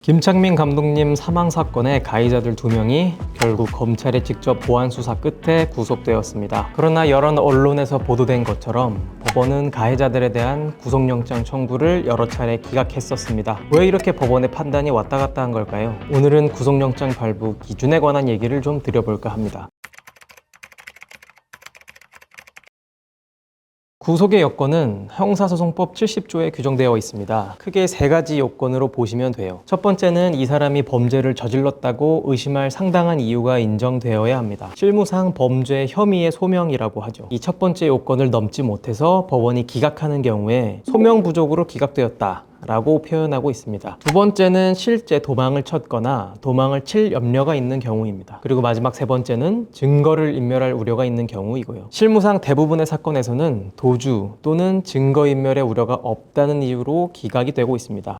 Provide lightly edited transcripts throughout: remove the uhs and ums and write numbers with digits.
김창민 감독님 사망 사건의 가해자들 2명이 결국 검찰의 직접 보안 수사 끝에 구속되었습니다. 그러나 여러 언론에서 보도된 것처럼 법원은 가해자들에 대한 구속영장 청구를 여러 차례 기각했었습니다. 왜 이렇게 법원의 판단이 왔다 갔다 한 걸까요? 오늘은 구속영장 발부 기준에 관한 얘기를 좀 드려볼까 합니다. 구속의 여건은 형사소송법 70조에 규정되어 있습니다. 크게 3가지 요건으로 보시면 돼요. 첫 번째는 이 사람이 범죄를 저질렀다고 의심할 상당한 이유가 인정되어야 합니다. 실무상 범죄 혐의의 소명이라고 하죠. 이 첫 번째 요건을 넘지 못해서 법원이 기각하는 경우에 소명 부족으로 기각되었다 라고 표현하고 있습니다. 두 번째는 실제 도망을 쳤거나 도망을 칠 염려가 있는 경우입니다. 그리고 마지막 3번째는 증거를 인멸할 우려가 있는 경우이고요. 실무상 대부분의 사건에서는 도주 또는 증거인멸의 우려가 없다는 이유로 기각이 되고 있습니다.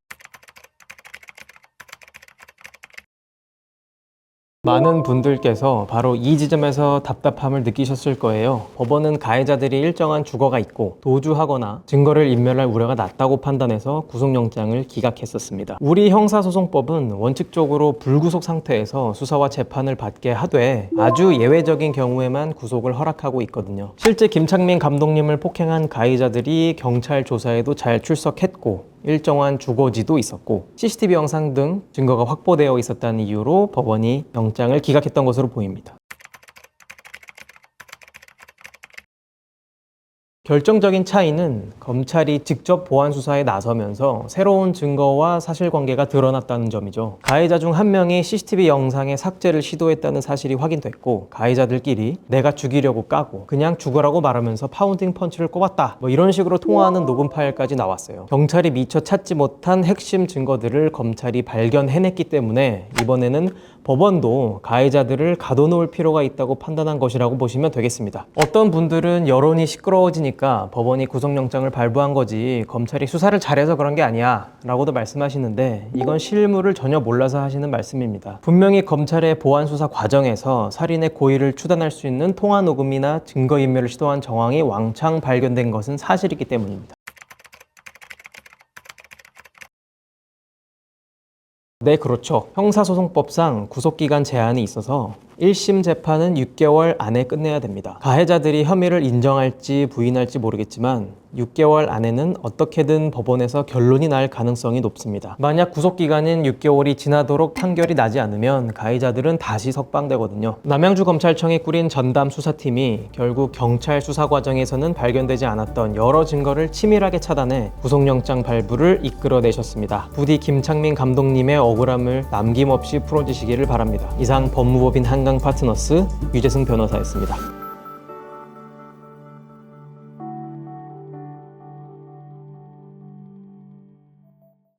많은 분들께서 바로 이 지점에서 답답함을 느끼셨을 거예요. 법원은 가해자들이 일정한 주거가 있고 도주하거나 증거를 인멸할 우려가 낮다고 판단해서 구속영장을 기각했었습니다. 우리 형사소송법은 원칙적으로 불구속 상태에서 수사와 재판을 받게 하되 아주 예외적인 경우에만 구속을 허락하고 있거든요. 실제 김창민 감독님을 폭행한 가해자들이 경찰 조사에도 잘 출석했고 일정한 주거지도 있었고 CCTV 영상 등 증거가 확보되어 있었다는 이유로 법원이 영장을 기각했던 것으로 보입니다. 결정적인 차이는 검찰이 직접 보안 수사에 나서면서 새로운 증거와 사실관계가 드러났다는 점이죠. 가해자 중 한 명이 CCTV 영상의 삭제를 시도했다는 사실이 확인됐고 가해자들끼리 내가 죽이려고 까고 그냥 죽으라고 말하면서 파운딩 펀치를 꼽았다 이런 식으로 통화하는 녹음 파일까지 나왔어요. 경찰이 미처 찾지 못한 핵심 증거들을 검찰이 발견해냈기 때문에 이번에는 법원도 가해자들을 가둬놓을 필요가 있다고 판단한 것이라고 보시면 되겠습니다. 어떤 분들은 여론이 시끄러워지니까 법원이 구속영장을 발부한 거지 검찰이 수사를 잘해서 그런 게 아니야 라고도 말씀하시는데 이건 실무를 전혀 몰라서 하시는 말씀입니다. 분명히 검찰의 보안 수사 과정에서 살인의 고의를 추단할 수 있는 통화 녹음이나 증거인멸을 시도한 정황이 왕창 발견된 것은 사실이기 때문입니다. 네, 그렇죠. 형사소송법상 구속기간 제한이 있어서 1심 재판은 6개월 안에 끝내야 됩니다. 가해자들이 혐의를 인정할지 부인할지 모르겠지만 6개월 안에는 어떻게든 법원에서 결론이 날 가능성이 높습니다. 만약 구속기간인 6개월이 지나도록 판결이 나지 않으면 가해자들은 다시 석방되거든요. 남양주검찰청이 꾸린 전담 수사팀이 결국 경찰 수사 과정에서는 발견되지 않았던 여러 증거를 치밀하게 차단해 구속영장 발부를 이끌어내셨습니다. 부디 김창민 감독님의 억울함을 남김없이 풀어주시기를 바랍니다. 이상 법무법인 한강 파트너스 유재승 변호사였습니다.